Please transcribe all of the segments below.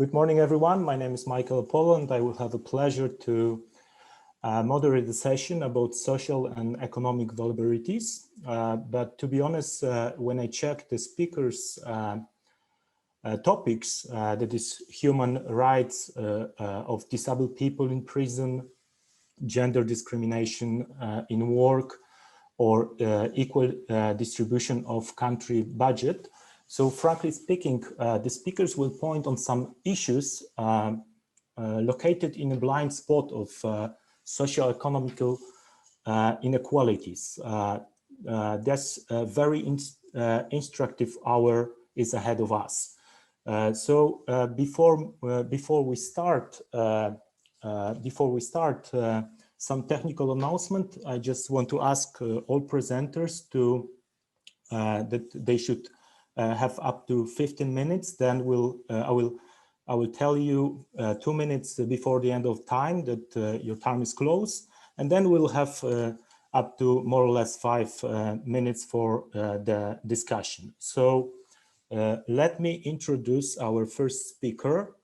Good morning, everyone. My name is Gianpaolo, and I will have a pleasure to moderate the session about social and economic vulnerabilities. But to be honest, when I checked the speakers' topics, that is human rights of disabled people in prison, gender discrimination in work, or equal distribution of country budget. So frankly speaking, the speakers will point on some issues located in a blind spot of socio-economical inequalities. That's a very instructive hour is ahead of us. So before we start, some technical announcement. I just want to ask all presenters to that they should have up to 15 minutes. Then I will tell you 2 minutes before the end of time that your time is close, and then we'll have up to more or less 5 minutes for the discussion. So let me introduce our first speaker,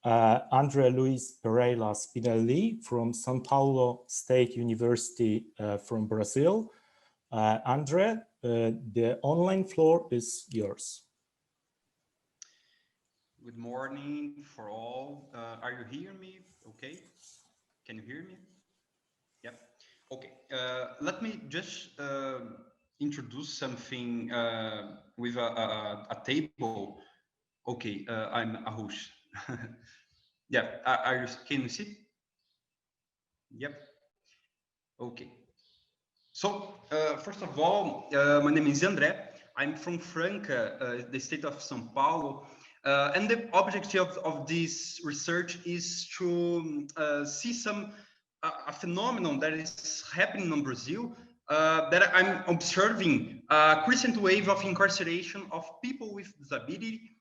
André Luiz Pereira Spinieli from São Paulo State University from Brazil. André, the online floor is yours. Good morning for all. Are you hearing me? Okay. Can you hear me? Yep. Okay. Let me just introduce something with a table. Okay. I'm a host. Yeah. Can you see? Yep. Okay. So, first of all, my name is André. I'm from Franca, the state of São Paulo. And the objective of this research is to see a phenomenon that is happening in Brazil, that I'm observing a crescent wave of incarceration of people with disability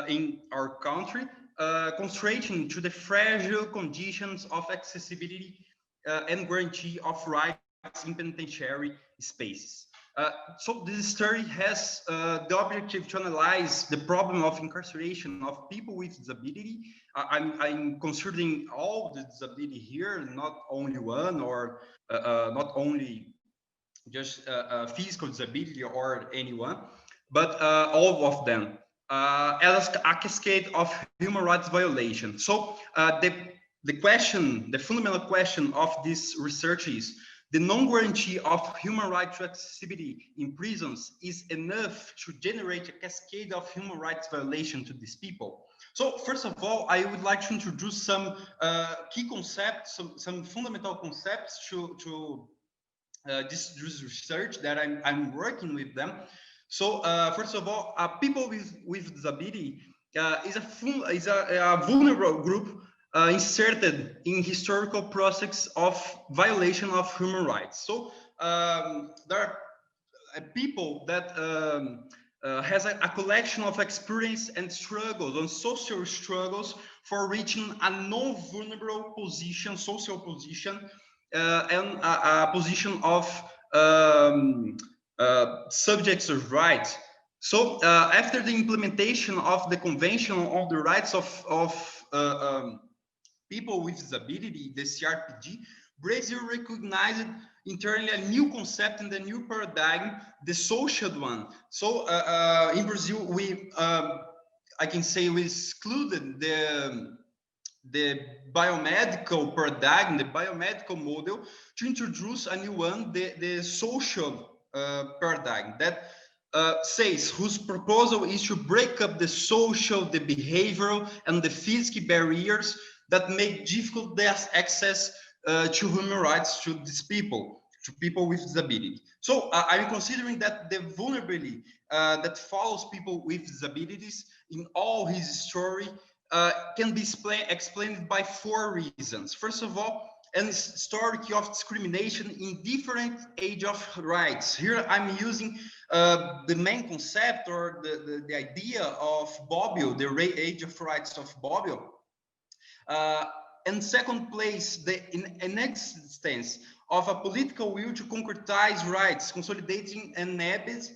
in our country, concentrating to the fragile conditions of accessibility and guarantee of rights in penitentiary spaces. So this study has the objective to analyze the problem of incarceration of people with disability. I'm considering all the disability here, not only one, or not only just physical disability or anyone, but all of them as a cascade of human rights violation. So the fundamental question of this research is, the non-guarantee of human rights to accessibility in prisons is enough to generate a cascade of human rights violation to these people. So first of all, I would like to introduce some key concepts, some fundamental concepts to this research that I'm working with them. So first of all, people with disability is a vulnerable group inserted in historical process of violation of human rights. So there are people that has a collection of experience and struggles and social struggles for reaching a non-vulnerable position, social position, and a position of subjects of rights. So after the implementation of the Convention on the Rights of People with Disability, the CRPD, Brazil recognized internally a new concept and a new paradigm, the social one. So in Brazil, I can say we excluded the biomedical paradigm, the biomedical model, to introduce a new one, the social paradigm that says, whose proposal is to break up the social, the behavioral, and the physical barriers that make difficult the access to human rights to these people, to people with disability. So I'm considering that the vulnerability that follows people with disabilities in all his story can be explained by 4 reasons. First of all, an story of discrimination in different age of rights. Here I'm using the main concept or the idea of Poggio, the age of rights of Poggio. And second place, the inexistence of a political will to concretize rights, consolidating an abyss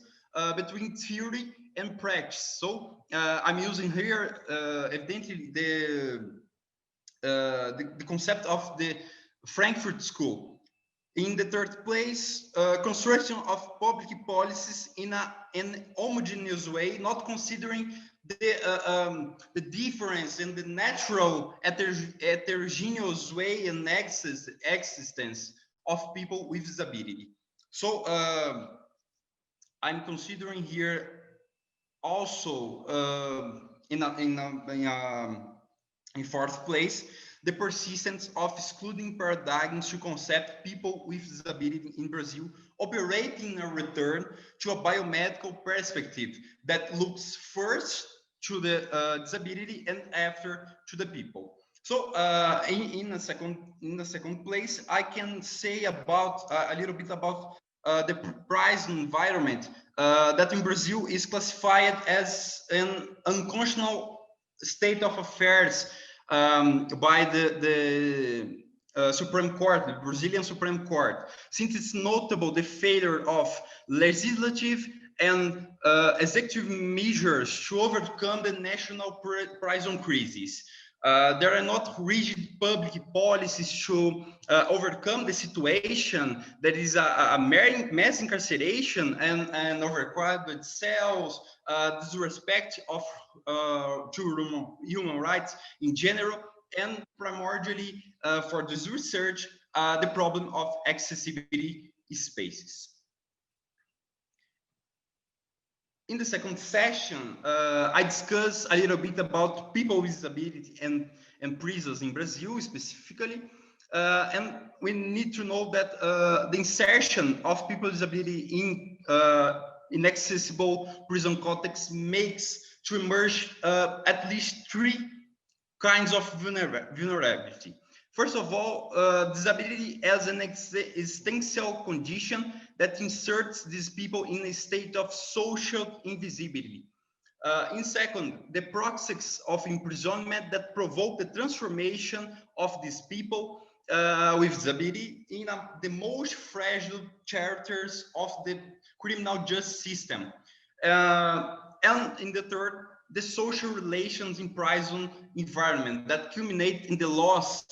between theory and practice. So I'm using here evidently the concept of the Frankfurt School. In the third place, construction of public policies in an homogeneous way, not considering the difference in the natural heterogeneous way and existence of people with disability. So I'm considering here also in fourth place, the persistence of excluding paradigms to concept people with disability in Brazil, operating a return to a biomedical perspective that looks first to the disability and after to the people. So in the second place, I can say about a little bit about the prison environment that in Brazil is classified as an unconscionable state of affairs by the Supreme Court, the Brazilian Supreme Court, since it's notable the failure of legislative and executive measures to overcome the national prison crisis. There are not rigid public policies to overcome the situation that is a mass incarceration and overcrowded cells, disrespect of to human rights in general, and primordially for this research, the problem of accessibility spaces. In the second session, I discuss a little bit about people with disability and prisons in Brazil specifically. And we need to know that the insertion of people with disability in inaccessible prison context makes to emerge at least three kinds of vulnerability. First of all, disability as an existential condition that inserts these people in a state of social invisibility. In second, the proxies of imprisonment that provoke the transformation of these people with disability in the most fragile chapters of the criminal justice system. And in the third, the social relations in prison environment that culminate in the loss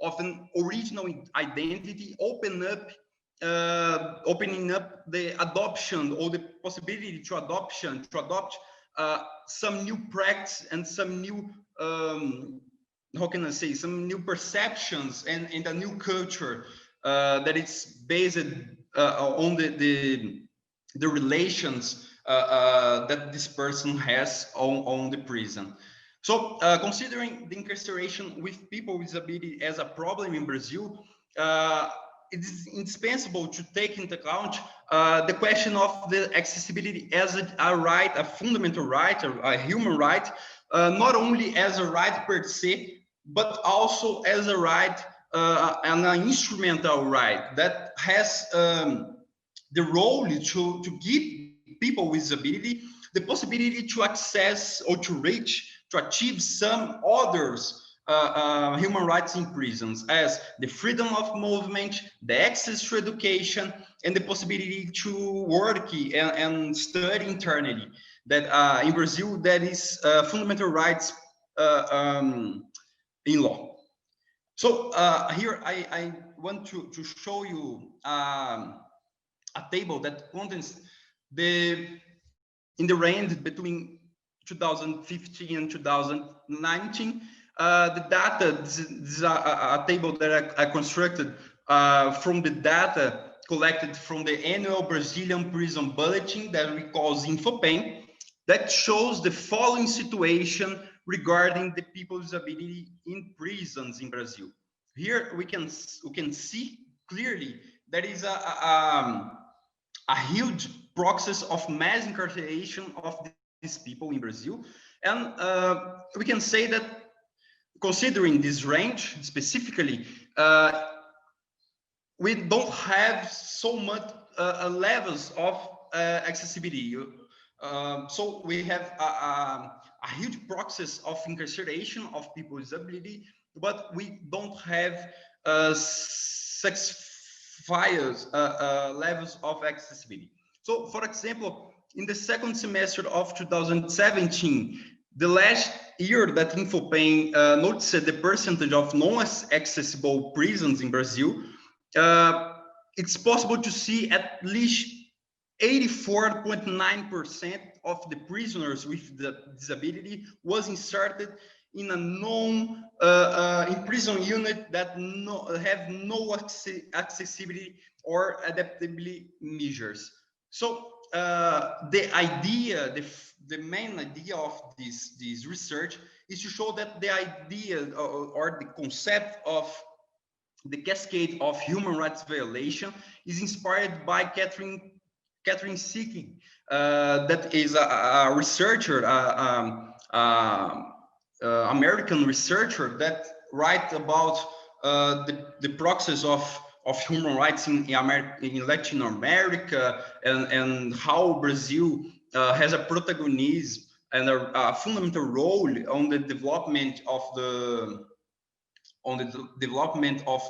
of an original identity, opening up the adoption or the possibility to adopt some new practice and some new how can I say, some new perceptions and a new culture that it's based on the relations that this person has on the prison. So considering the incarceration with people with disability as a problem in Brazil, it is indispensable to take into account the question of the accessibility as a right, a fundamental right, a human right, not only as a right per se, but also as a right and an instrumental right that has the role to give people with disability the possibility to access or to reach, to achieve some others human rights in prisons, as the freedom of movement, the access to education, and the possibility to work and study internally. That in Brazil, that is fundamental rights in law. So here I want to show you a table that contains in the range between 2015 and 2019, the data. This is a table that I constructed from the data collected from the annual Brazilian Prison Bulletin that we call Infopen, that shows the following situation regarding the people with disability in prisons in Brazil. Here we can see clearly there is a huge process of mass incarceration of these people in Brazil. And we can say that considering this range specifically, we don't have so much levels of accessibility. So we have a huge process of incarceration of people with disability, but we don't have levels of accessibility. So, for example, in the second semester of 2017, the last year that InfoPen noticed the percentage of non-accessible prisons in Brazil, it's possible to see at least 84.9% of the prisoners with the disability was inserted in a in prison unit that have no accessibility or adaptability measures. So the idea, the main idea of this research is to show that the idea or the concept of the cascade of human rights violation is inspired by Catherine Seeking, that is a researcher, American researcher that write about the process of human rights in Latin America, and how Brazil has a protagonism and a fundamental role on the development of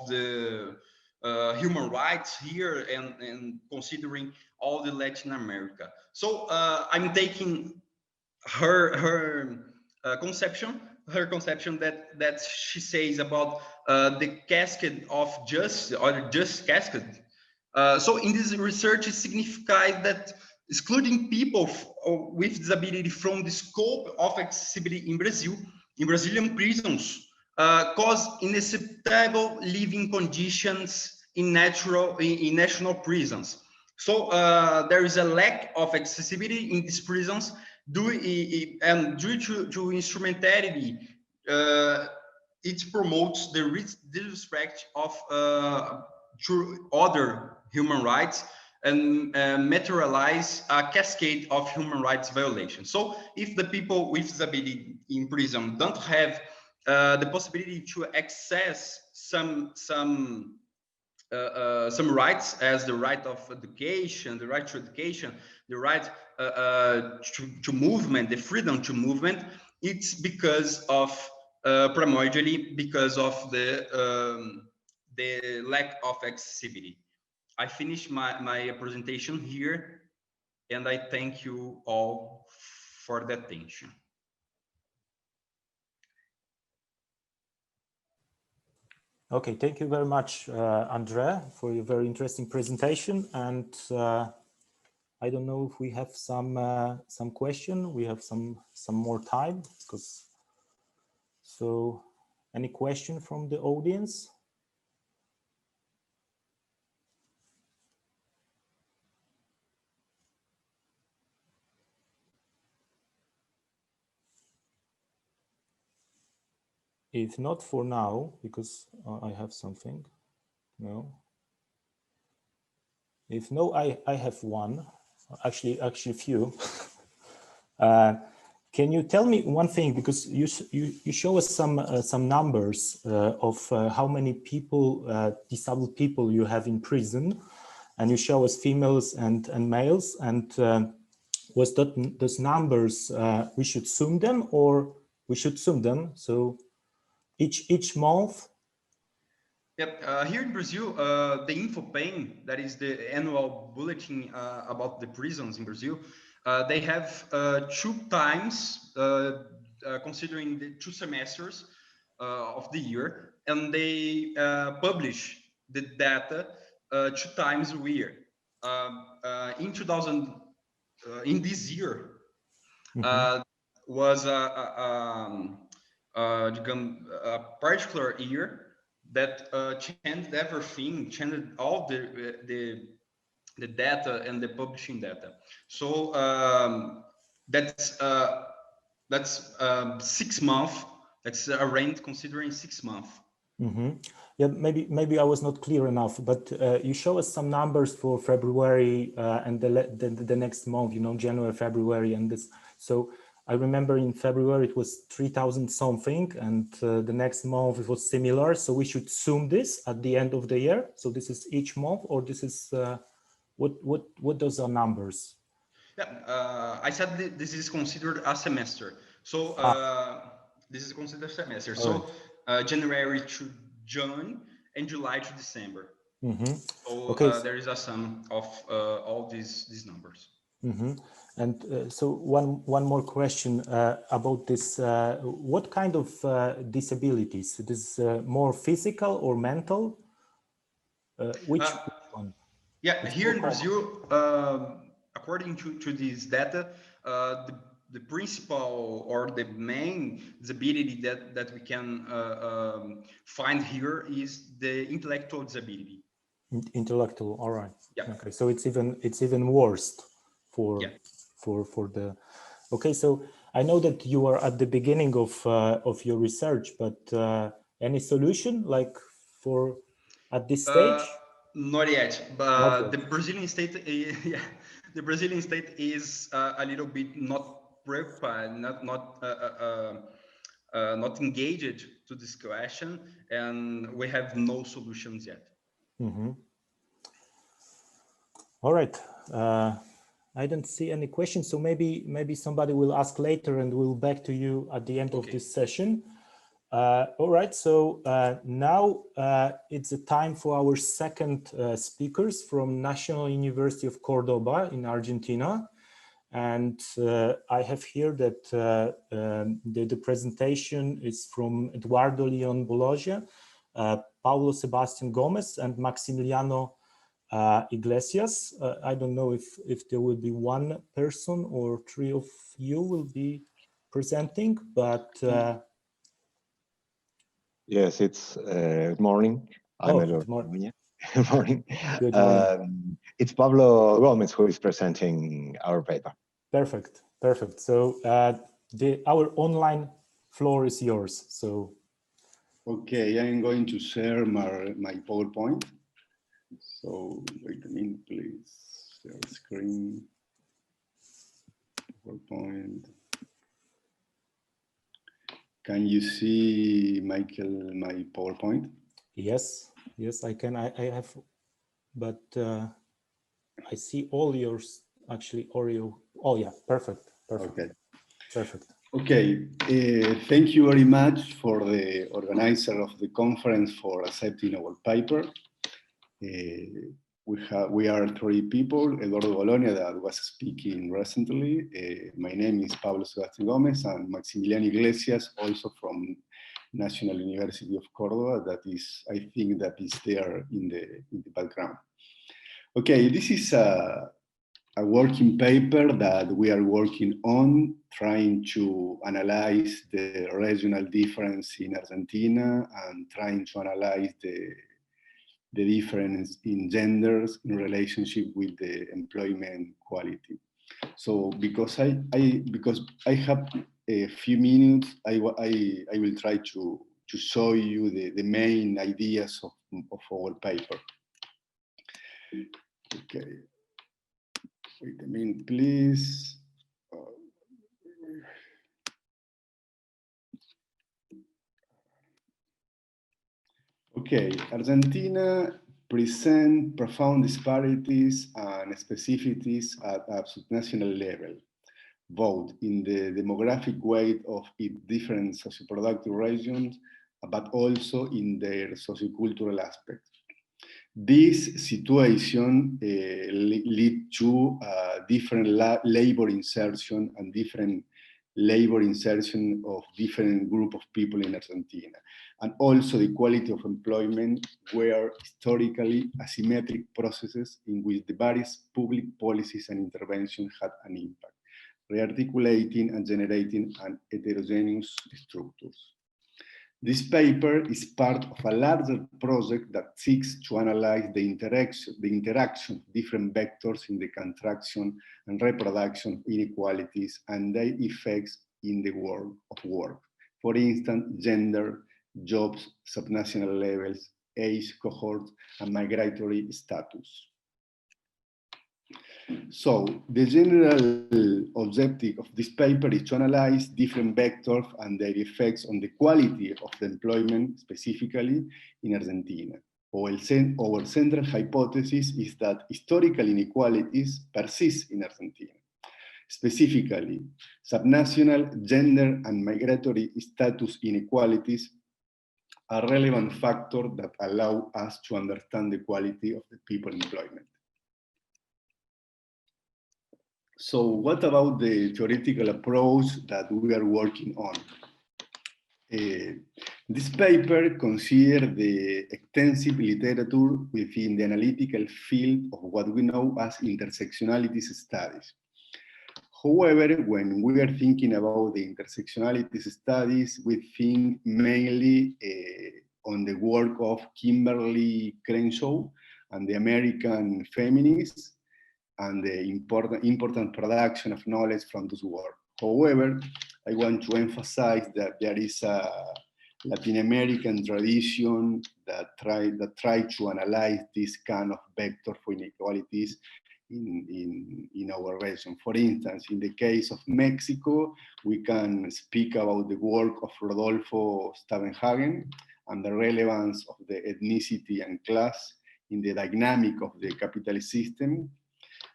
the human rights here, and considering all the Latin America. So I'm taking her conception that she says about the cascade of just cascade. So in this research, it signifies that excluding people with disability from the scope of accessibility in Brazilian prisons cause unacceptable living conditions in national prisons. So there is a lack of accessibility in these prisons due to instrumentality. It promotes the disrespect of other human rights and materialize a cascade of human rights violations. So if the people with disability in prison don't have the possibility to access some rights, as the right of education, the right to education, the right to movement, the freedom to movement, it's because of primarily because of the lack of accessibility. I finished my presentation here, and I thank you all for the attention. Okay, thank you very much, André, for your very interesting presentation. And I don't know if we have some question. We have some more time, because so any question from the audience? If not for now, because I have something. No. If no, I have one. Actually a few. Can you tell me one thing, because you show us some numbers of how many people, disabled people you have in prison, and you show us females and males, and was that those numbers we should sum them, or we should sum them? So each month. Yep. Here in Brazil, the InfoPen, that is the annual bulletin about the prisons in Brazil, they have 2 times, considering the 2 semesters of the year, and they publish the data 2 times a year. In this year, was a particular year that changed everything, changed all the data and the publishing data. So that's 6 months. That's a range considering 6 months. Yeah, maybe I was not clear enough, but you show us some numbers for February and the next month, you know, January, February, and this. So I remember in February it was 3,000 something, and the next month it was similar. So we should sum this at the end of the year. So this is each month, or this is what those are numbers? Yeah, I said this is considered a semester. So this is considered a semester. So January to June and July to December. So okay. There is a sum of all these numbers. Mm-hmm. And so one more question about this. What kind of disabilities? It is more physical or mental? Which one? Yeah, it's here in Brazil, according to this data, the principal or the main disability that we can find here is the intellectual disability. Intellectual, all right. Yeah. Okay, so it's even worse for the. Okay, so I know that you are at the beginning of your research, but any solution like for at this stage? Not yet, but Not yet. the Brazilian state, the Brazilian state is a little bit not prepared, not engaged to this question, and we have no solutions yet. Mm-hmm. All right. I don't see any questions, so maybe somebody will ask later, and we'll back to you at the end of this session. All right. So now it's a time for our second speakers from National University of Córdoba in Argentina. And I have here that the presentation is from Eduardo, León, Bologna, Pablo, Sebastián, Gómez, and Maximiliano, Iglesias. I don't know if there will be one person or three of you will be presenting, but yes, it's good morning. I'm Eduardo. Good morning. Good morning. Good morning. It's Pablo Gómez who is presenting our paper. Perfect, perfect. So our online floor is yours. So okay, I'm going to share my PowerPoint. So wait a minute, please. Share screen. PowerPoint. Can you see, Michael, my PowerPoint? Yes, I can. I have, but I see all yours actually. Oreo. Oh yeah, perfect. Okay. Perfect. Okay. Thank you very much for the organizer of the conference for accepting our paper. We are three people: Eduardo Bologna, that was speaking recently. My name is Pablo Sebastián Gómez, and Maximiliano Iglesias, also from National University of Córdoba. That is, I think, that is there in the background. Okay, this is a working paper that we are working on, trying to analyze the regional difference in Argentina and trying to analyze the difference in genders in relationship with the employment quality. So because I have a few minutes, I will try to show you the main ideas of our paper. Okay, wait a minute, please. Okay, Argentina presents profound disparities and specificities at a subnational level, both in the demographic weight of its different socioproductive regions, but also in their sociocultural aspects. This situation lead to different labor insertion and different labor insertion of different group of people in Argentina. And also the quality of employment were historically asymmetric processes in which the various public policies and interventions had an impact, rearticulating and generating an heterogeneous structures. This paper is part of a larger project that seeks to analyze the interaction of different vectors in the contraction and reproduction of inequalities and their effects in the world of work. For instance, gender, jobs, subnational levels, age cohorts, and migratory status. So the general objective of this paper is to analyze different vectors and their effects on the quality of the employment, specifically in Argentina. Our central hypothesis is that historical inequalities persist in Argentina. Specifically, subnational, gender, and migratory status inequalities are relevant factors that allow us to understand the quality of the people employment. So what about the theoretical approach that we are working on? This paper considers the extensive literature within the analytical field of what we know as intersectionalities studies. However, when we are thinking about the intersectionalities studies, we think mainly on the work of Kimberly Crenshaw and the American feminists and the important production of knowledge from this work. However, I want to emphasize that there is a Latin American tradition that try to analyze this kind of vector for inequalities in our region. For instance, in the case of Mexico, we can speak about the work of Rodolfo Stavenhagen and the relevance of the ethnicity and class in the dynamic of the capitalist system.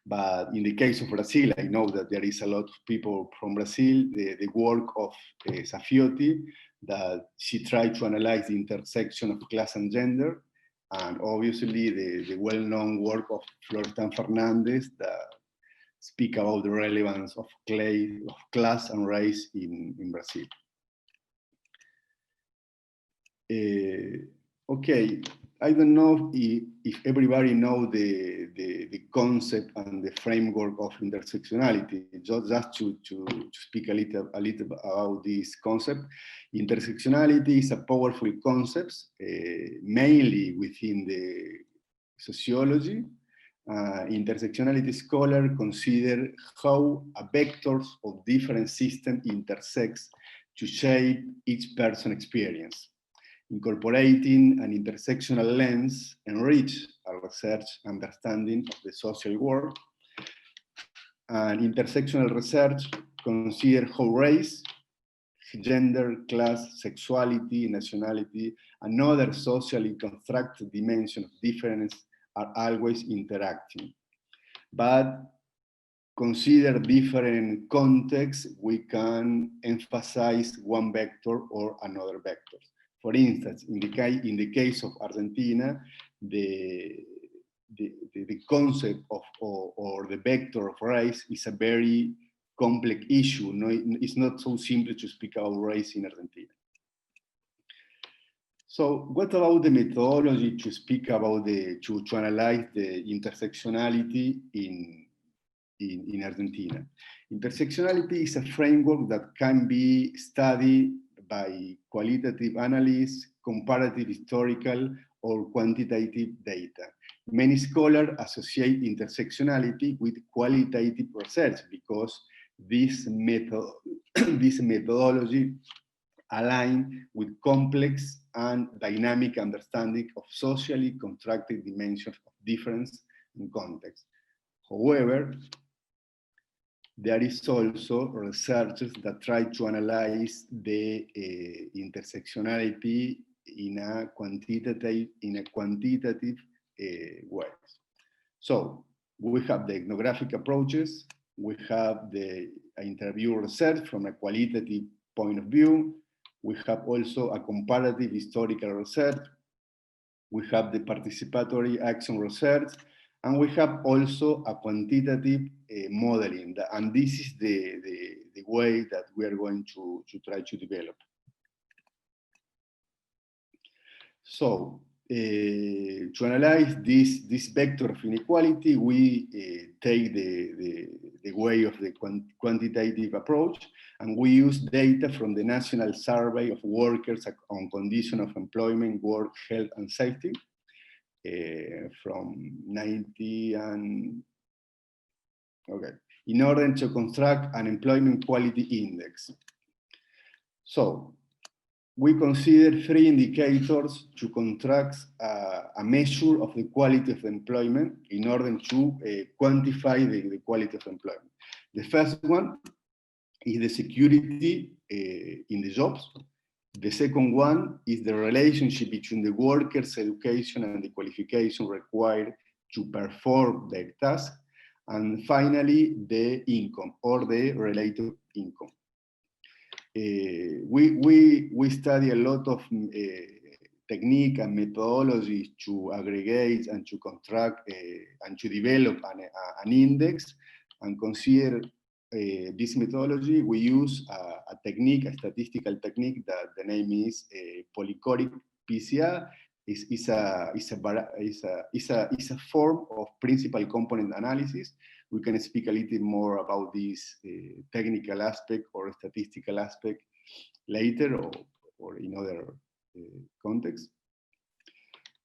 But in the case of Brazil, I know that there is a lot of people from Brazil, the work of Safiotti, that she tried to analyze the intersection of class and gender, and obviously the well-known work of Florestan Fernandez that speak about the relevance of class and race in Brazil. Okay, I don't know if everybody knows the concept and the framework of intersectionality. Just to speak a little about this concept. Intersectionality is a powerful concept, mainly within the sociology. Intersectionality scholars consider how vectors of different systems intersect to shape each person's experience. Incorporating an intersectional lens enrich our research understanding of the social world. And intersectional research consider how race, gender, class, sexuality, nationality, and other socially constructed dimensions of difference are always interacting. But consider different contexts, we can emphasize one vector or another vector. For instance, in the case of Argentina, the concept of or the vector of race is a very complex issue. No, it's not so simple to speak about race in Argentina. So what about the methodology to speak about to analyze the intersectionality in Argentina? Intersectionality is a framework that can be studied by qualitative analysis, comparative historical, or quantitative data. Many scholars associate intersectionality with qualitative research because this methodology aligns with complex and dynamic understanding of socially constructed dimensions of difference and context. However, there is also researchers that try to analyze the intersectionality in a quantitative way. So we have the ethnographic approaches, we have the interview research from a qualitative point of view, we have also a comparative historical research, we have the participatory action research, and we have also a quantitative modeling, and this is the way that we are going to try to develop. So, to analyze this vector of inequality, we take the way of the quantitative approach, and we use data from the National Survey of Workers on Condition of Employment, Work, Health, and Safety, from 90 and, okay, in order to construct an employment quality index. So we consider three indicators to construct a measure of the quality of employment in order to quantify the quality of employment. The first one is the security in the jobs. The second one is the relationship between the worker's education and the qualification required to perform their task. And finally, the income or the related income. We study a lot of technique and methodologies to aggregate and to construct and to develop an index. and consider this methodology, we use a technique, a statistical technique that the name is polychoric PCA. Is a form of principal component analysis. We can speak a little more about this technical aspect or statistical aspect later or in other contexts.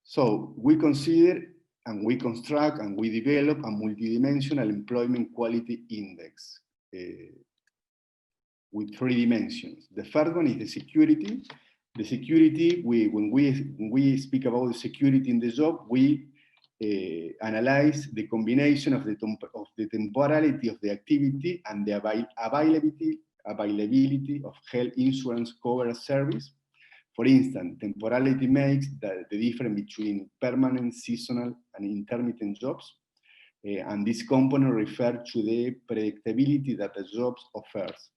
So we consider and we construct and we develop a multidimensional employment quality index with 3 dimensions. The first one is the security. The security, when we speak about the security in the job, we analyze the combination of the temporality of the activity and the availability of health insurance coverage service. For instance, temporality makes the difference between permanent, seasonal, and intermittent jobs. And this component refers to the predictability that the job offers.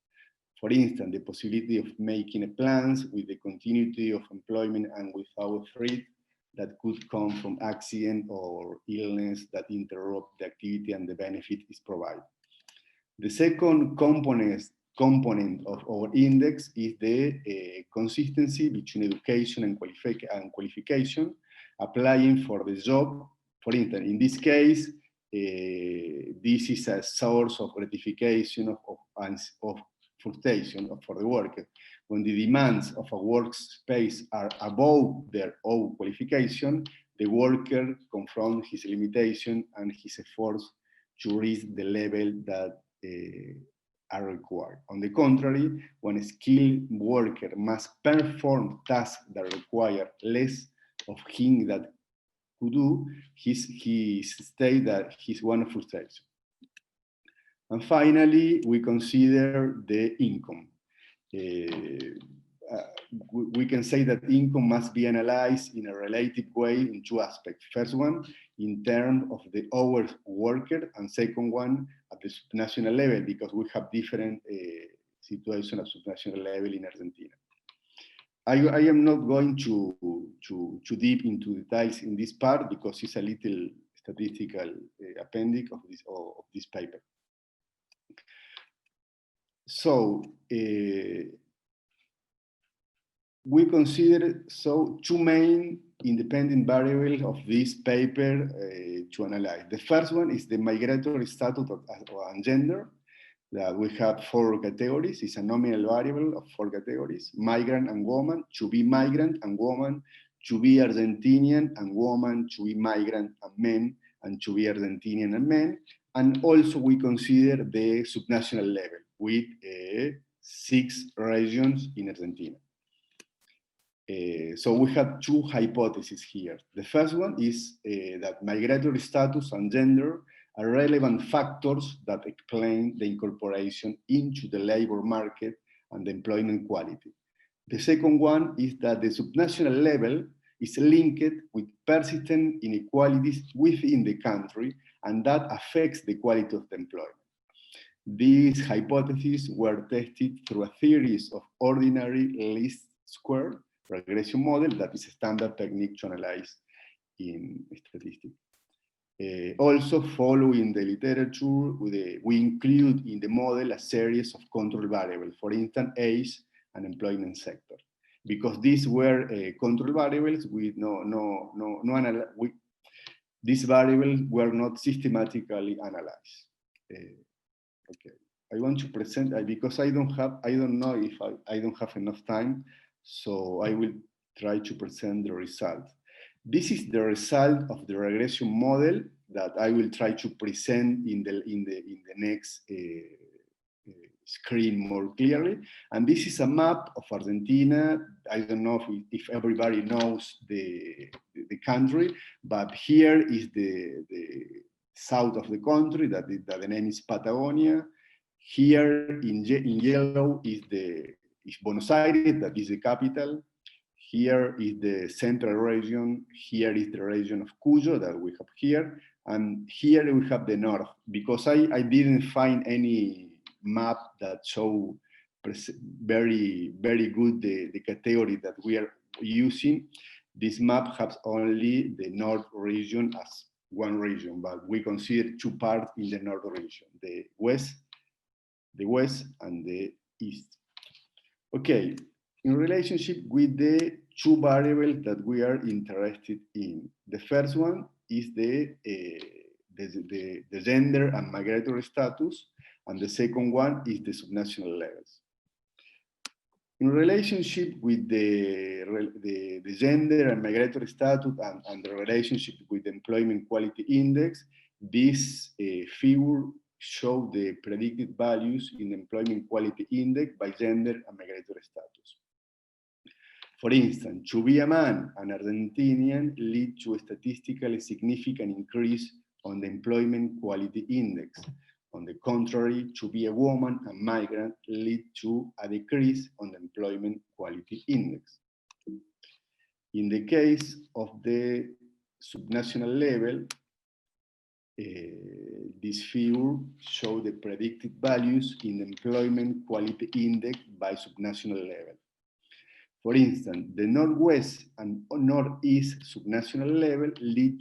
For instance, the possibility of making plans with the continuity of employment and without threat that could come from accident or illness that interrupt the activity and the benefit is provided. The second component of our index is the consistency between education and qualification, applying for the job. For instance, in this case, this is a source of gratification of frustration for the worker. When the demands of a workspace are above their own qualification, the worker confronts his limitation and his efforts to reach the level that are required. On the contrary, when a skilled worker must perform tasks that require less of him that could do, he states that he's one of frustration. And finally, we consider the income. We can say that income must be analyzed in a relative way in 2 aspects. First one, in terms of the hours worked, and second one, at the subnational level, because we have different situations at subnational level in Argentina. I am not going to deep into details in this part because it's a little statistical appendix of this paper. So we consider 2 main independent variables of this paper to analyze. The first one is the migratory status and gender. That we have 4 categories. It's a nominal variable of 4 categories: migrant and woman, to be migrant and woman, to be Argentinian and woman, to be migrant and men, and to be Argentinian and men. And also we consider the subnational level with 6 regions in Argentina. So we have 2 hypotheses here. The first one is that migratory status and gender are relevant factors that explain the incorporation into the labor market and the employment quality. The second one is that the subnational level is linked with persistent inequalities within the country, and that affects the quality of the employment. These hypotheses were tested through a series of ordinary least square regression model that is a standard technique to analyze in statistics. Also, following the literature, we include in the model a series of control variables, for instance, age and employment sector. Because these were control variables, these variables were not systematically analyzed. Okay, I want to present because I don't know if I don't have enough time, so I will try to present the result. This is the result of the regression model that I will try to present in the next screen more clearly. And this is a map of Argentina. I don't know if everybody knows the country, but here is the south of the country, that the name is Patagonia. Here in yellow is Buenos Aires, that is the capital. Here is the central region. Here is the region of Cuyo that we have here. And here we have the north, because I didn't find any map that show very, very good the category that we are using. This map has only the north region as one region, but we consider two parts in the north region, the west and the east. Okay, in relationship with the two variables that we are interested in. The first one is the gender and migratory status, and the second one is the subnational levels. In relationship with the gender and migratory status and the relationship with the employment quality index, this figure shows the predicted values in employment quality index by gender and migratory status. For instance, to be a man and Argentinian lead to a statistically significant increase on the employment quality index. On the contrary, to be a woman and migrant lead to a decrease on the employment quality index. In the case of the subnational level, this figure shows the predicted values in the employment quality index by subnational level. For instance, the Northwest and Northeast subnational level lead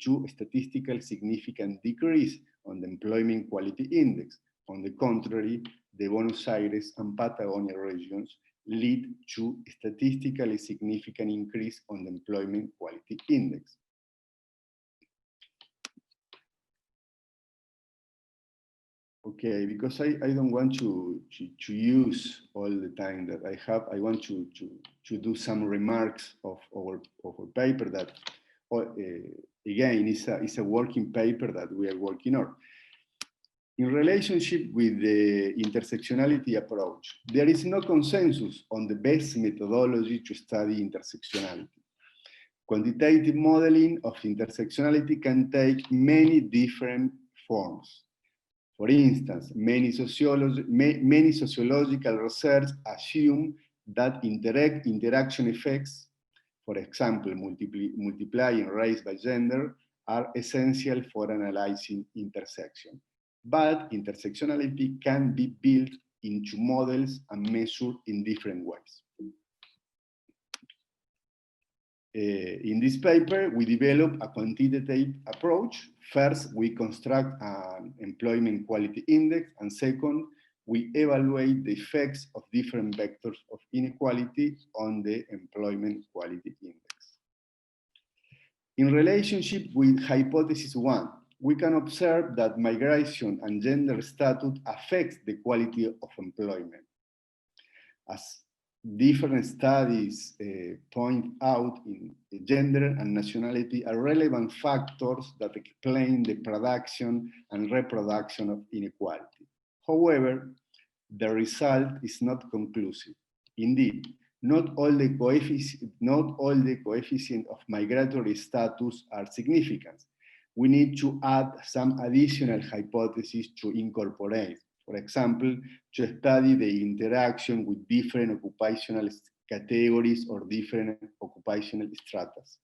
to a statistically significant decrease on the employment quality index. On the contrary, the Buenos Aires and Patagonia regions lead to a statistically significant increase on the employment quality index. Okay, because I don't want to use all the time that I have, I want to do some remarks of our paper that, again, is a working paper that we are working on. In relationship with the intersectionality approach, there is no consensus on the best methodology to study intersectionality. Quantitative modeling of intersectionality can take many different forms. For instance, many sociological research assume that interaction effects, for example, multiplying race by gender, are essential for analyzing intersection. But intersectionality can be built into models and measured in different ways. In this paper, we develop a quantitative approach. First, we construct an employment quality index, and second, we evaluate the effects of different vectors of inequality on the employment quality index. In relationship with hypothesis 1, we can observe that migration and gender status affects the quality of employment. As different studies point out, in gender and nationality are relevant factors that explain the production and reproduction of inequality. However, the result is not conclusive. Indeed, not all the coefficients of migratory status are significant. We need to add some additional hypotheses to incorporate. For example, to study the interaction with different occupational categories or different occupational stratas.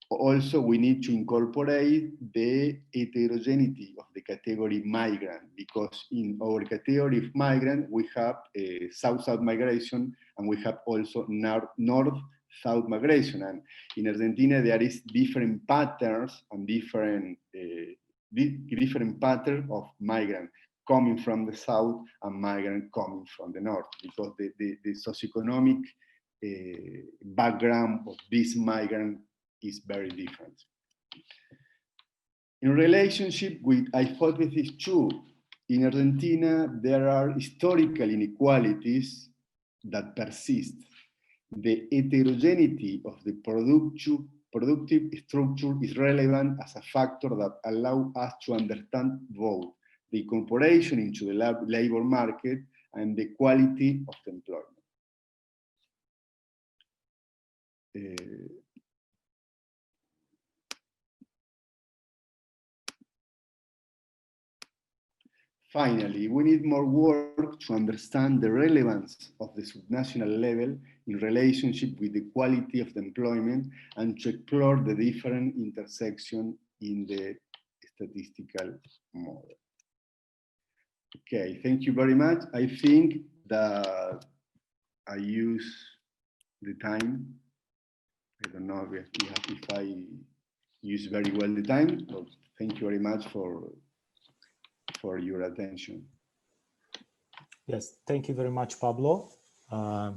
Also, we need to incorporate the heterogeneity of the category migrant, because in our category of migrant, we have south-south migration, and we have also north-south migration. And in Argentina, there is different patterns and different pattern of migrant coming from the south and migrant coming from the north, because the socioeconomic background of this migrant is very different. In relationship with hypothesis 2, in Argentina, there are historical inequalities that persist. The heterogeneity of the productive structure is relevant as a factor that allows us to understand both the incorporation into the labor market and the quality of the employment. Finally, we need more work to understand the relevance of the subnational level in relationship with the quality of the employment, and to explore the different intersections in the statistical model. Okay, thank you very much. I think that I use the time. I don't know if use very well the time. So thank you very much for your attention. Yes, thank you very much, Pablo. I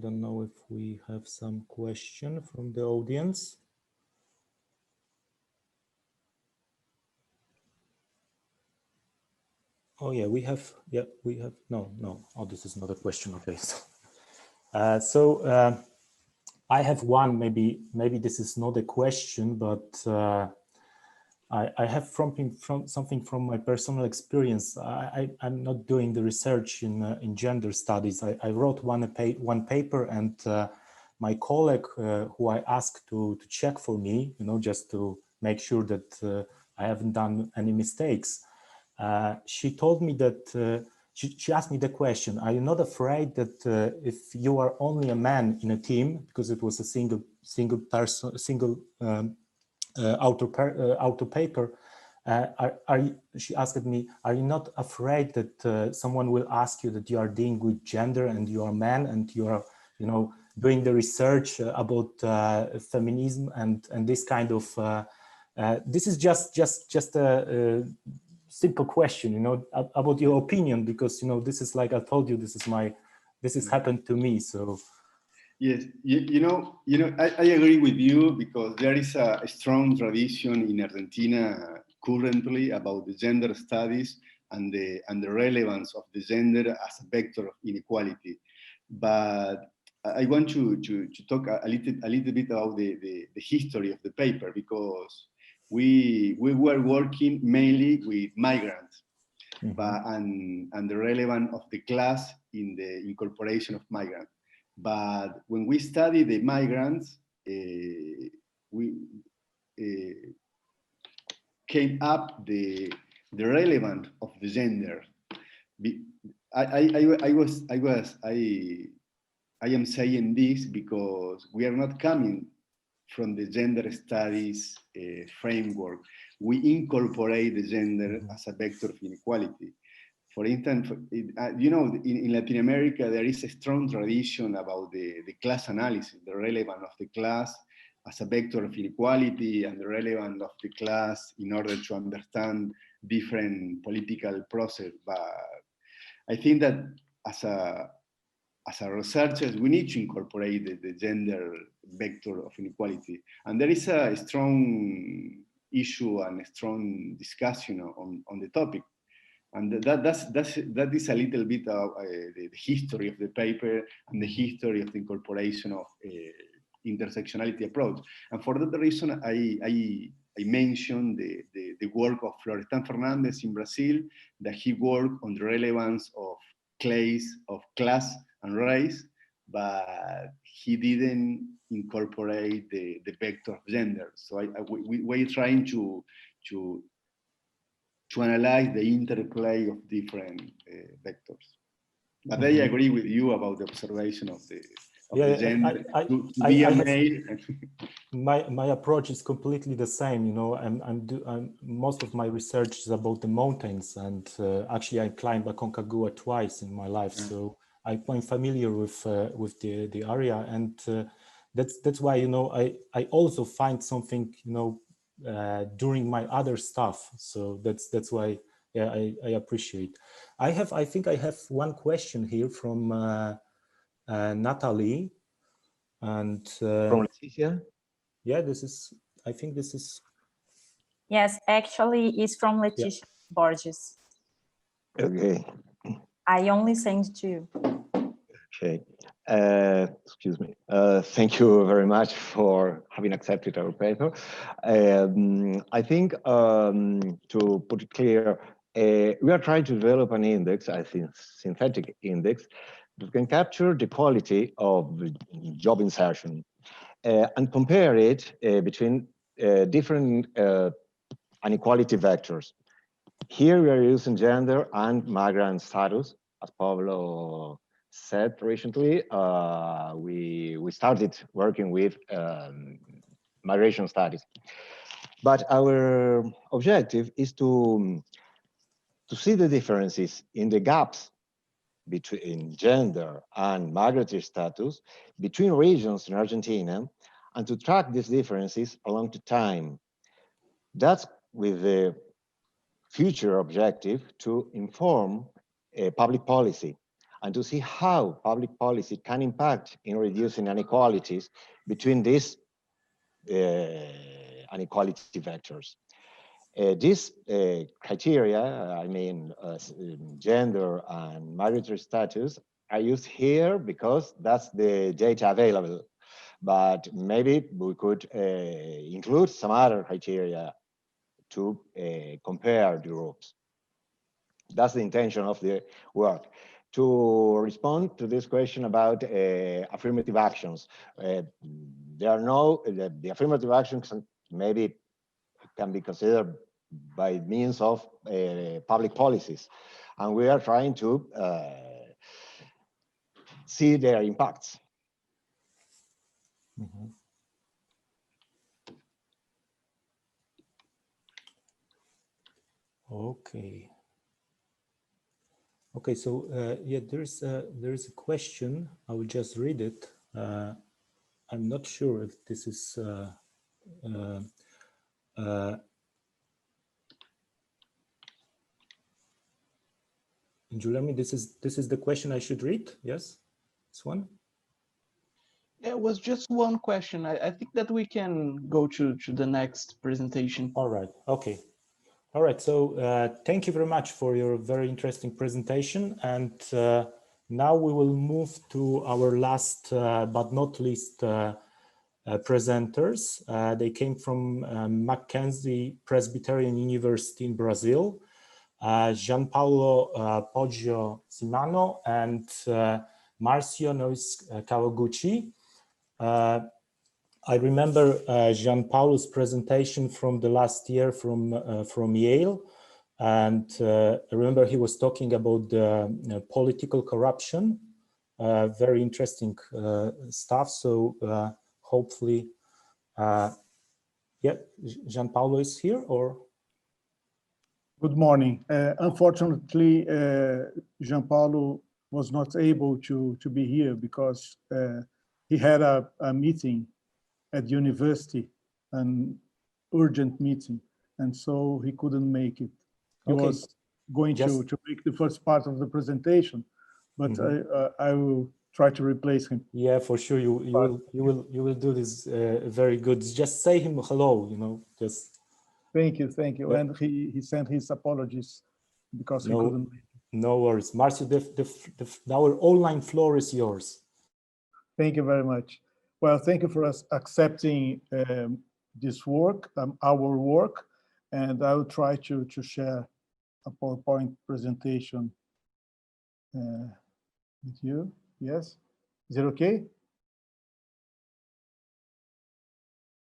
don't know if we have some question from the audience. Oh yeah, we have, no. Oh, this is not a question, okay. So I have one, maybe this is not a question, but I have something from my personal experience. I'm not doing the research in gender studies. I wrote one paper, and my colleague, who I asked to check for me, just to make sure that I haven't done any mistakes. She told me that she asked me the question: are you not afraid that if you are only a man in a team, because it was a single author paper, she asked me, are you not afraid that someone will ask you that you are dealing with gender and you are a man and you are, doing the research about feminism and this kind of, this is just a simple question, about your opinion, because, this is like I told you, this has happened to me, so. Yes, I agree with you, because there is a strong tradition in Argentina currently about the gender studies and the relevance of the gender as a vector of inequality. But I want to talk a little bit about the history of the paper, because we were working mainly with migrants, and the relevance of the class in the incorporation of migrants. But when we study the migrants, we came up the relevance of the gender. I am saying this because we are not coming from the gender studies framework. We incorporate the gender as a vector of inequality. For instance, in Latin America, there is a strong tradition about the class analysis, the relevance of the class as a vector of inequality, and the relevance of the class in order to understand different political process. But I think that as a researchers, we need to incorporate the gender vector of inequality. And there is a strong issue and a strong discussion on the topic. And that is a little bit of the history of the paper and the history of the incorporation of intersectionality approach. And for that reason, I mentioned the work of Florestan Fernandez in Brazil, that he worked on the relevance of class and race, but he didn't incorporate the vector of gender. So we're trying to analyze the interplay of different vectors. But I agree with you about the observation of the gender. To be a male. My approach is completely the same. Most of my research is about the mountains, and actually I climbed Aconcagua twice in my life, so I'm familiar with the area, and that's why I also find something during my other stuff. So that's why I appreciate. I think I have one question here from Natalie, and from Leticia. Yeah, I think this is. Yes, actually, it's from Leticia Borges. Okay. I only send to you. Okay. Excuse me. Thank you very much for having accepted our paper. I think to put it clear, we are trying to develop an index, I think synthetic index, that can capture the quality of job insertion and compare it between different inequality vectors. Here we are using gender and migrant status, as Pablo said recently. We started working with migration studies, but our objective is to see the differences in the gaps between gender and migratory status between regions in Argentina, and to track these differences along the time. That's with the future objective to inform public policy and to see how public policy can impact in reducing inequalities between these inequality vectors. These criteria, I mean, gender and marital status, are used here because that's the data available. But maybe we could include some other criteria to compare the groups. That's the intention of the work. To respond to this question about affirmative actions, there are no, the affirmative actions maybe can be considered by means of public policies. And we are trying to see their impacts. Mm-hmm. Okay. Okay, so yeah, there's a question. I will just read it. I'm not sure if this is Giuliani, this is the question I should read. Yes, this one. It was just one question. I think that we can go to the next presentation. All right. Okay. All right. So thank you very much for your very interesting presentation. And now we will move to our last but not least presenters. They came from Mackenzie Presbyterian University in Brazil. Gianpaolo Poggio Smanio and Márcio Kawaguchi. I remember Gianpaolo's presentation from the last year from Yale, and I remember he was talking about the political corruption. Very interesting stuff. So hopefully, yeah, Gianpaolo is here, or? Good morning. Unfortunately, Gianpaolo was not able to be here because he had a meeting at university, an urgent meeting, and so he couldn't make it. He was going to make the first part of the presentation, but I will try to replace him. Yeah, for sure. You will do this very good. Just say him hello. You know, just. Thank you. Yeah. And he sent his apologies because he couldn't. No worries, Márcio. Our online floor is yours. Thank you very much. Well, thank you for us accepting this work, our work, and I will try to share a PowerPoint presentation with you. Yes, is it okay?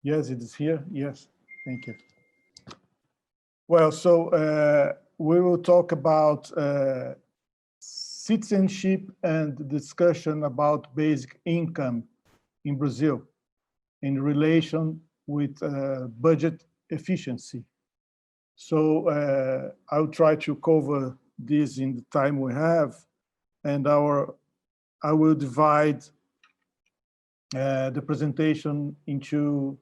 Yes, it is here. Yes, thank you. Well, so we will talk about citizenship and discussion about basic income in Brazil in relation with budget efficiency. So I'll try to cover this in the time we have, and I will divide the presentation into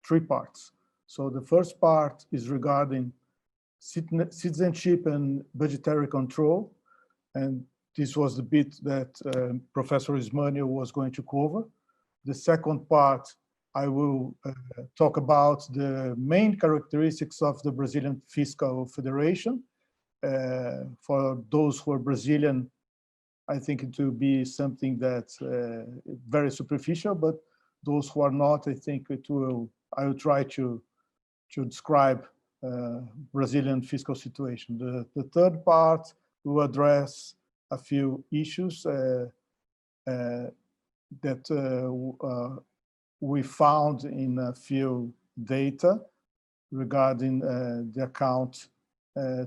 3 parts. So the first part is regarding citizenship and budgetary control, and this was the bit that Professor Smanio was going to cover. The second part, I will talk about the main characteristics of the Brazilian Fiscal Federation. For those who are Brazilian, I think it will be something that's very superficial, but those who are not, I think I will try to describe Brazilian fiscal situation. The third part will address a few issues that we found in a few data regarding the account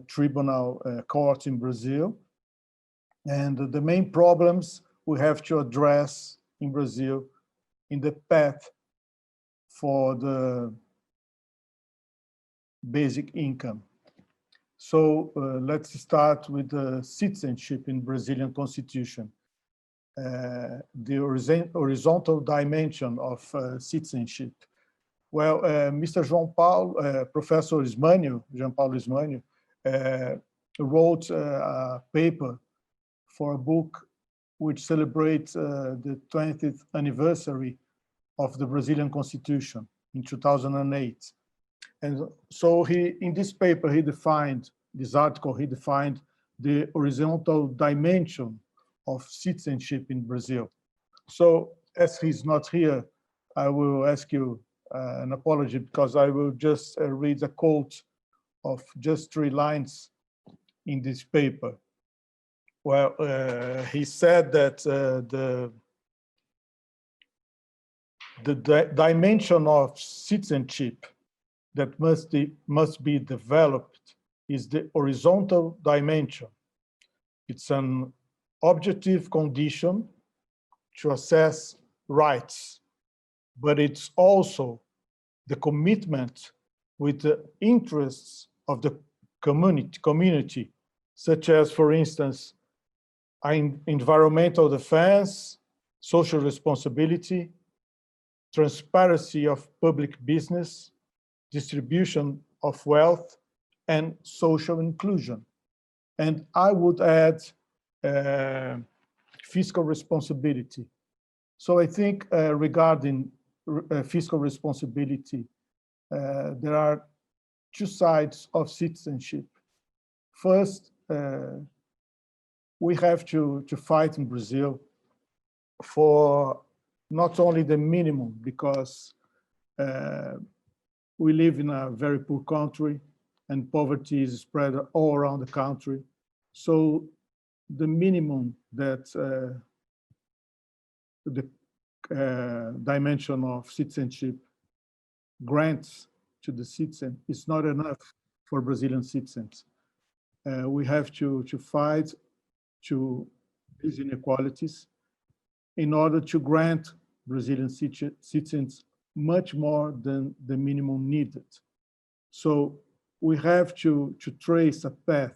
tribunal court in Brazil, and the main problems we have to address in Brazil in the path for the basic income. So let's start with the citizenship in Brazilian Constitution. the horizontal dimension of citizenship. Well, Mr. Gianpaolo, Professor Smanio, Gianpaolo Smanio, wrote a paper for a book which celebrates the 20th anniversary of the Brazilian Constitution in 2008. And so in this paper, he defined the horizontal dimension of citizenship in Brazil. So as he's not here, I will ask you an apology because I will just read a quote of just 3 lines in this paper. Well, he said that the dimension of citizenship that must be developed is the horizontal dimension. It's an objective condition to assess rights, but it's also the commitment with the interests of the community, such as, for instance, environmental defense, social responsibility, transparency of public business, distribution of wealth, and social inclusion. And I would add fiscal responsibility. So I think regarding fiscal responsibility, there are 2 sides of citizenship. First, we have to fight in Brazil for not only the minimum, because we live in a very poor country and poverty is spread all around the country. So the minimum that the dimension of citizenship grants to the citizen is not enough for Brazilian citizens. We have to fight to these inequalities in order to grant Brazilian citizens much more than the minimum needed. So we have to trace a path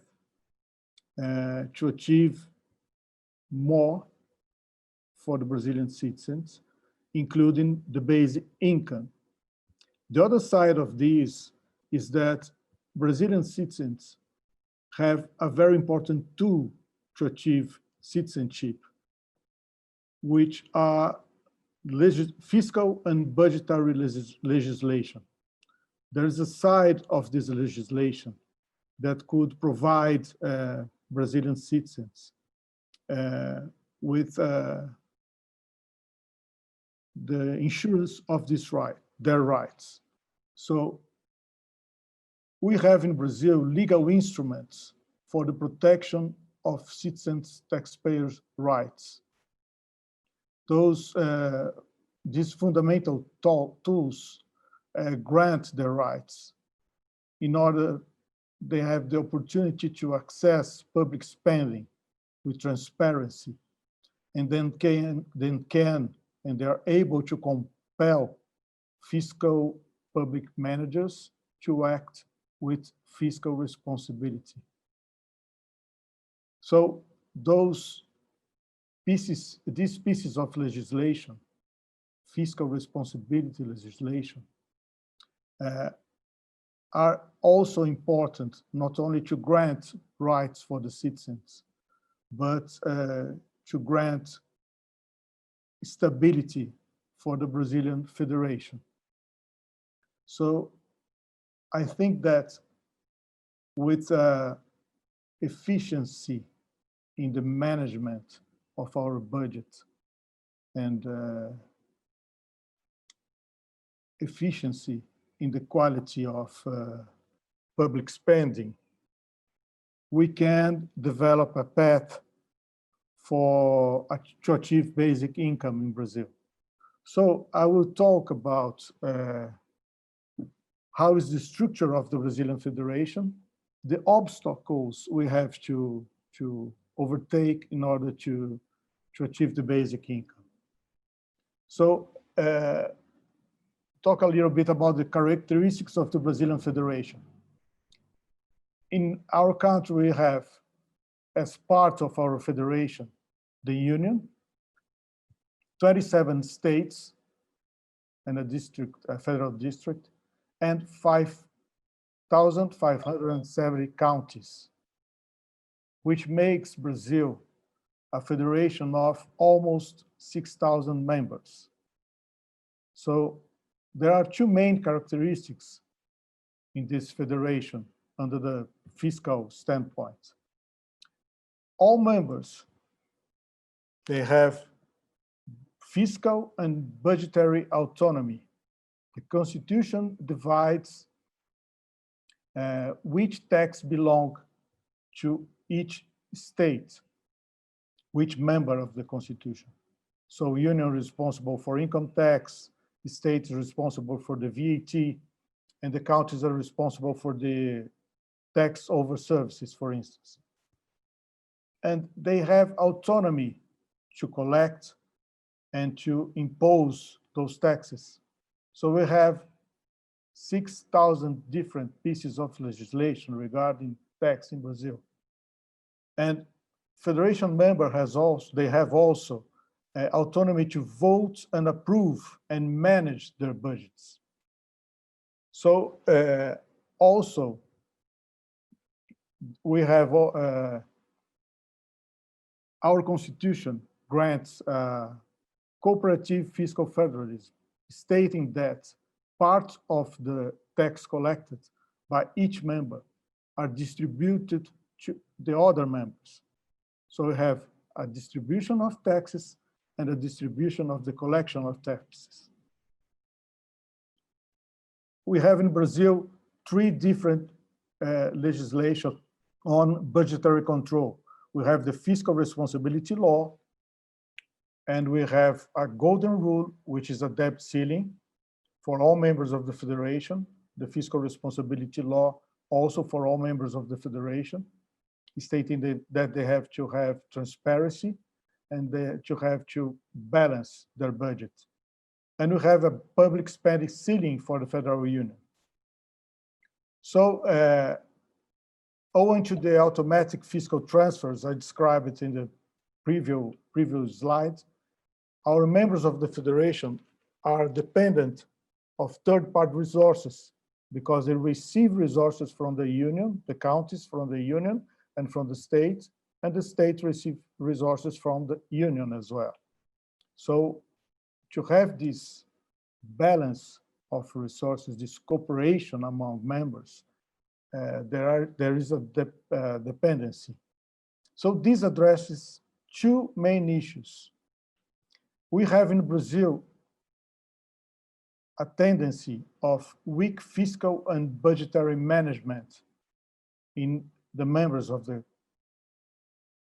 to achieve more for the Brazilian citizens, including the basic income. The other side of this is that Brazilian citizens have a very important tool to achieve citizenship, which are fiscal and budgetary legislation. There is a side of this legislation that could provide Brazilian citizens with the insurance of their rights. So we have in Brazil legal instruments for the protection of citizens' taxpayers' rights. These fundamental tools grant their rights in order they have the opportunity to access public spending with transparency, and then they are able to compel fiscal public managers to act with fiscal responsibility. So these pieces of legislation, fiscal responsibility legislation, are also important not only to grant rights for the citizens, but to grant stability for the Brazilian Federation. So I think that with efficiency in the management of our budget and efficiency in the quality of public spending, we can develop a path to achieve basic income in Brazil. So I will talk about how is the structure of the Brazilian Federation, the obstacles we have to overtake in order to achieve the basic income. So talk a little bit about the characteristics of the Brazilian Federation. In our country, we have, as part of our federation, the union, 27 states and a district, a federal district, and 5,570 counties, which makes Brazil a federation of almost 6,000 members. So there are two main characteristics in this federation under the fiscal standpoint. All members, they have fiscal and budgetary autonomy. The Constitution divides which tax belong to each state, which member of the Constitution. So union responsible for income tax, the state is responsible for the VAT, and the counties are responsible for the tax over services, for instance. And they have autonomy to collect and to impose those taxes. So we have 6,000 different pieces of legislation regarding tax in Brazil. And federation member have also autonomy to vote and approve and manage their budgets. So also we have our constitution grants cooperative fiscal federalism, stating that part of the tax collected by each member are distributed to the other members. So we have a distribution of taxes and a distribution of the collection of taxes. We have in Brazil 3 different legislation on budgetary control. We have the fiscal responsibility law, and we have a golden rule, which is a debt ceiling for all members of the federation, the fiscal responsibility law also for all members of the federation, stating that they have to have transparency and they to have to balance their budget. And we have a public spending ceiling for the federal union. So owing to the automatic fiscal transfers, I described it in the previous slide, our members of the federation are dependent of third-party resources because they receive resources from the union, the counties from the union and from the state, and the state receive resources from the union as well. So to have this balance of resources, this cooperation among members, there is a dependency. So this addresses 2 main issues. We have in Brazil a tendency of weak fiscal and budgetary management in the members of the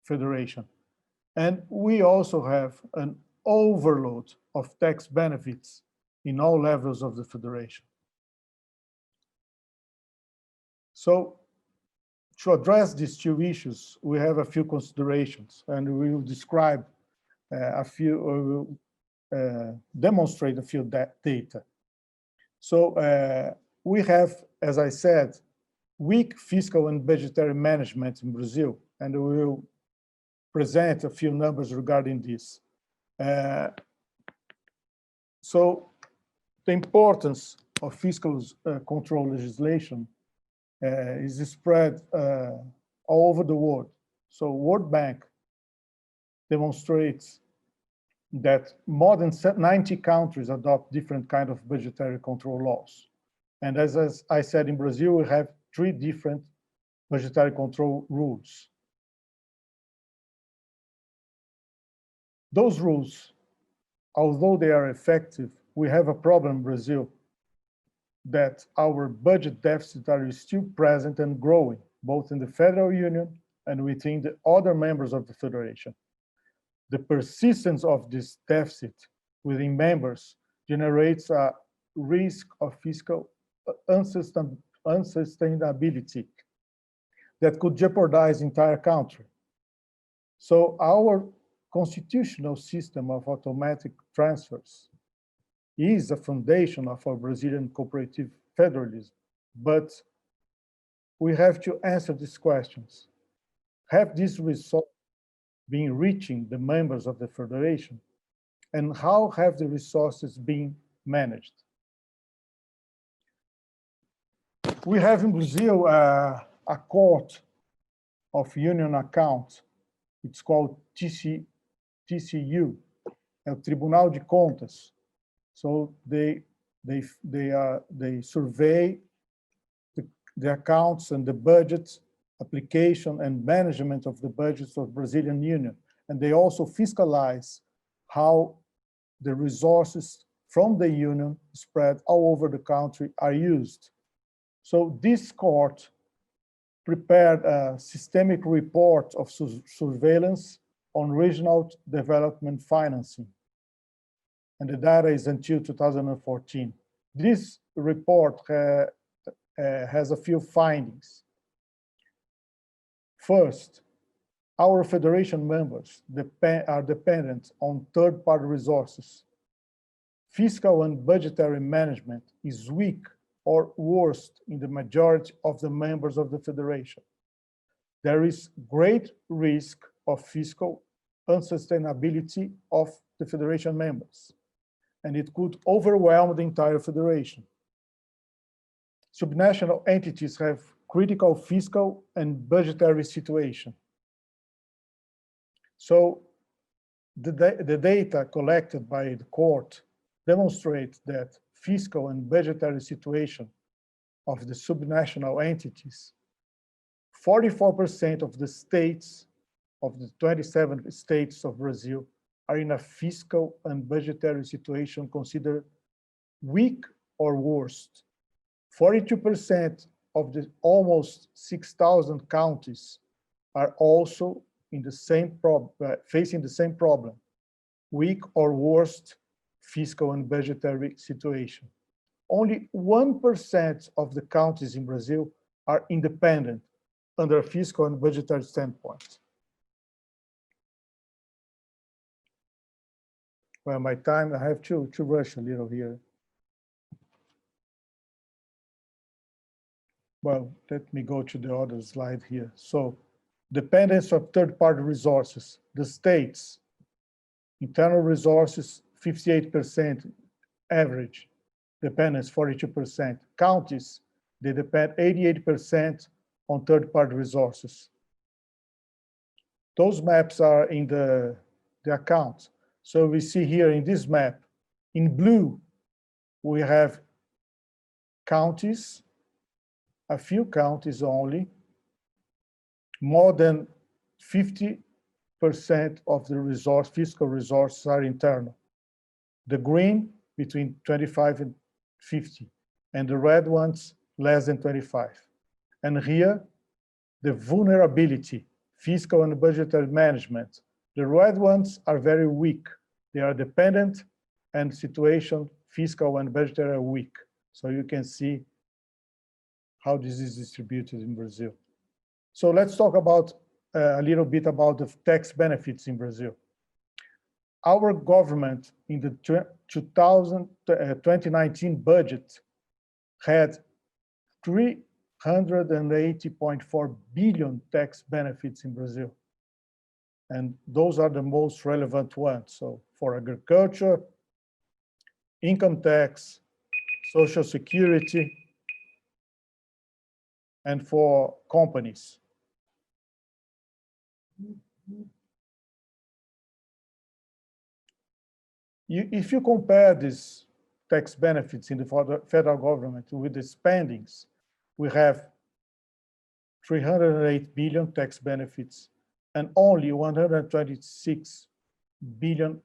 federation. And we also have an overload of tax benefits in all levels of the federation. So to address these 2 issues, we have a few considerations, and we will describe a few, demonstrate a few data. So we have, as I said, weak fiscal and budgetary management in Brazil, and we will present a few numbers regarding this. So the importance of fiscal control legislation is spread all over the world. So World Bank demonstrates that more than 90 countries adopt different kind of budgetary control laws. And as I said, in Brazil, we have 3 different budgetary control rules. Those rules, although they are effective, we have a problem in Brazil that our budget deficits are still present and growing, both in the federal union and within the other members of the federation. The persistence of this deficit within members generates a risk of fiscal unsustainability that could jeopardize the entire country. So our constitutional system of automatic transfers is a foundation of our Brazilian cooperative federalism, but we have to answer these questions. Have these results been reaching the members of the federation? And how have the resources been managed? We have in Brazil a court of union accounts. It's called TCU, Tribunal de Contas. So they survey the accounts and the budgets, application and management of the budgets of Brazilian Union. And they also fiscalize how the resources from the union spread all over the country are used. So this court prepared a systemic report of surveillance on regional development financing. And the data is until 2014. This report has a few findings. First, our federation members are dependent on third-party resources. Fiscal and budgetary management is weak or worst in the majority of the members of the federation. There is great risk of fiscal unsustainability of the federation members, and it could overwhelm the entire federation. Subnational entities have critical fiscal and budgetary situation. So the data collected by the court demonstrates that fiscal and budgetary situation of the subnational entities, 44% of the states, of the 27 states of Brazil, are in a fiscal and budgetary situation considered weak or worst. 42% of the almost 6,000 counties are also in the same facing the same problem, weak or worst fiscal and budgetary situation. Only 1% of the counties in Brazil are independent under a fiscal and budgetary standpoint. Well, my time, I have to rush a little here. Well, let me go to the other slide here. So, dependence of third-party resources. The states, internal resources, 58% average, dependence 42%. Counties, they depend 88% on third-party resources. Those maps are in the account. So we see here in this map, in blue, we have counties, a few counties only, more than 50% of the fiscal resources are internal. The green, between 25 and 50, and the red ones, less than 25. And here, the vulnerability, fiscal and budgetary management. The red ones are very weak. They are dependent, and situation, fiscal and budgetary are weak. So you can see how this is distributed in Brazil. So let's talk about a little bit about the tax benefits in Brazil. Our government in the 2019 budget had 380.4 billion tax benefits in Brazil. And those are the most relevant ones. So for agriculture, income tax, social security, and for companies. If you compare these tax benefits in the federal government with the spendings, we have 308 billion tax benefits and only 126 billion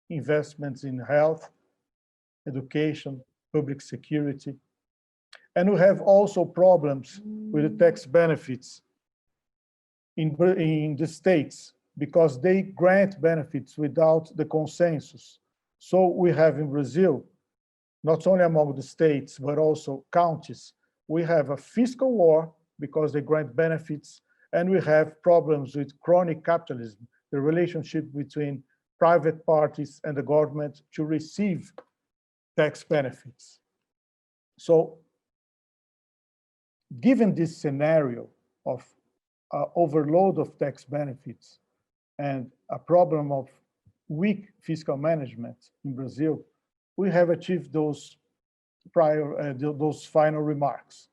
investments in health, education, public security. And we have also problems with the tax benefits in the states because they grant benefits without the consensus. So we have in Brazil, not only among the states, but also counties, we have a fiscal war because they grant benefits, and we have problems with chronic capitalism, the relationship between private parties and the government to receive tax benefits. So given this scenario of overload of tax benefits and a problem of weak fiscal management in Brazil, we have achieved those those final remarks.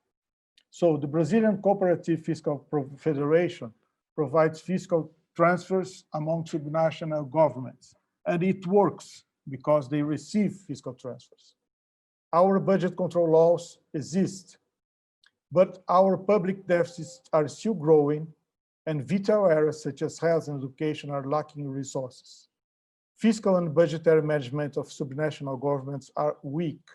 So the Brazilian Cooperative Fiscal Federation provides fiscal transfers among subnational governments, and it works because they receive fiscal transfers. Our budget control laws exist, but our public deficits are still growing, and vital areas such as health and education are lacking resources. Fiscal and budgetary management of subnational governments are weak.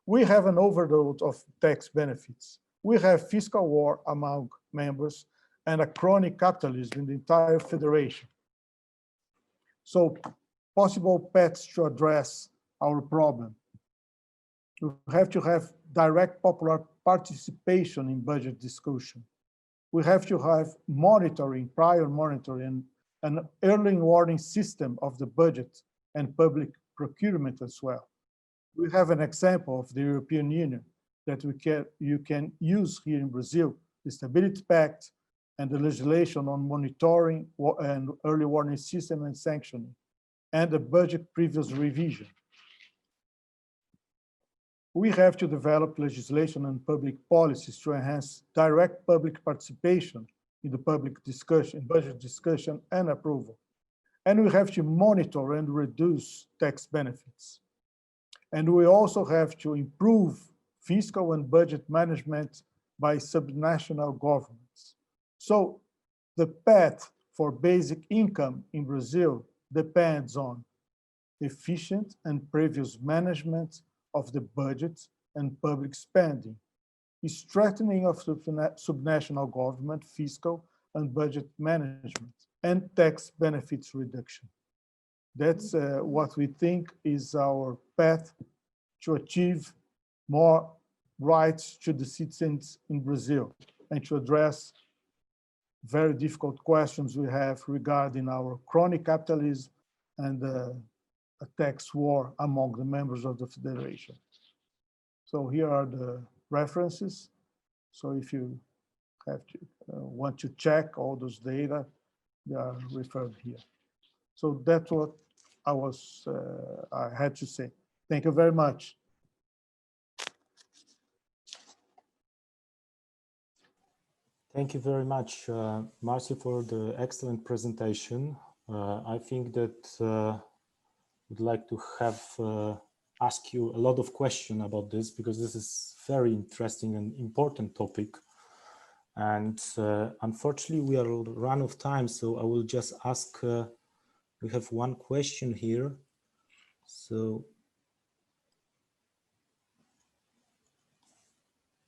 We have an overload of tax benefits. We have fiscal war among members and a chronic capitalism in the entire federation. So possible paths to address our problem. We have to have direct popular participation in budget discussion. We have to have monitoring, prior monitoring, and an early warning system of the budget and public procurement as well. We have an example of the European Union that you can use here in Brazil, the Stability Pact and the legislation on monitoring and early warning system and sanctioning, and the budget previous revision. We have to develop legislation and public policies to enhance direct public participation in the public discussion, budget discussion and approval. And we have to monitor and reduce tax benefits. And we also have to improve fiscal and budget management by subnational governments. So the path for basic income in Brazil depends on efficient and previous management of the budget and public spending, strengthening of subnational government, fiscal and budget management, and tax benefits reduction. That's what we think is our path to achieve more rights to the citizens in Brazil and to address very difficult questions we have regarding our chronic capitalism and a tax war among the members of the federation. So here are the references. So if you have to want to check all those data, they are referred here. So that's what I had to say. Thank you very much. Thank you very much, Márcio, for the excellent presentation. I think that would like to have ask you a lot of questions about this, because this is very interesting and important topic. And unfortunately, we are run of time, so I will just ask, we have one question here. So,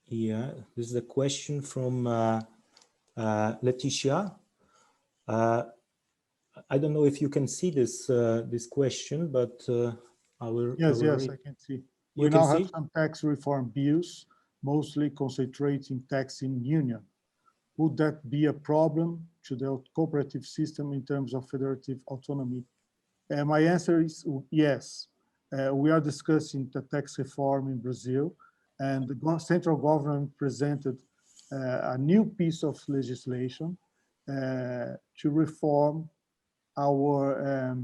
yeah, this is a question from Leticia. I don't know if you can see this this question, but I will. Yes, I can see. We now have some tax reform bills, mostly concentrating tax in union. Would that be a problem to the cooperative system in terms of federative autonomy? My answer is yes. We are discussing the tax reform in Brazil, and the central government presented a new piece of legislation to reform our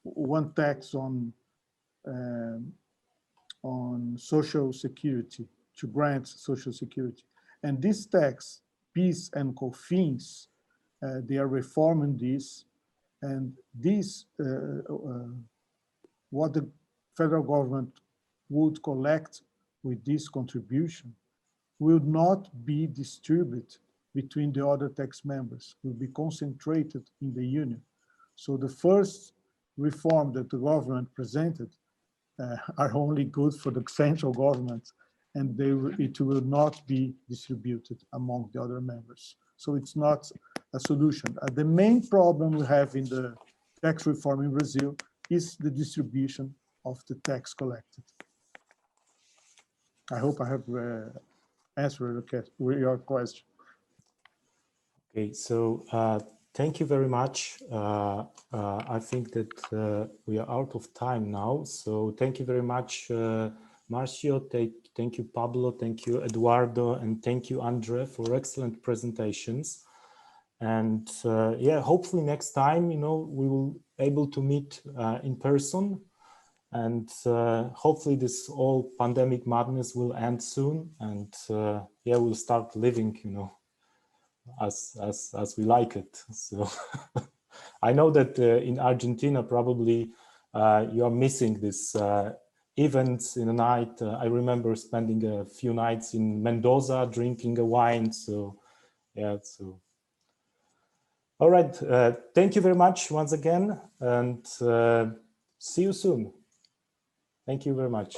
one tax on social security, to grant social security. And this tax, PIS and COFINS, they are reforming this, and this, what the federal government would collect with this contribution will not be distributed between the other tax members, will be concentrated in the union. So the first reform that the government presented are only good for the central government, and it will not be distributed among the other members. So it's not a solution. The main problem we have in the tax reform in Brazil is the distribution of the tax collected. I hope I have answered your question. Okay, so thank you very much. I think that we are out of time now. So thank you very much, Márcio. Thank you, Pablo. Thank you, Eduardo. And thank you, André, for excellent presentations. And yeah, hopefully next time, we will able to meet in person, and hopefully this all pandemic madness will end soon, and yeah, we'll start living, as we like it. So I know that in Argentina probably you are missing this events in the night. I remember spending a few nights in Mendoza drinking a wine. So yeah, so all right. Thank you very much once again, and see you soon. Thank you very much.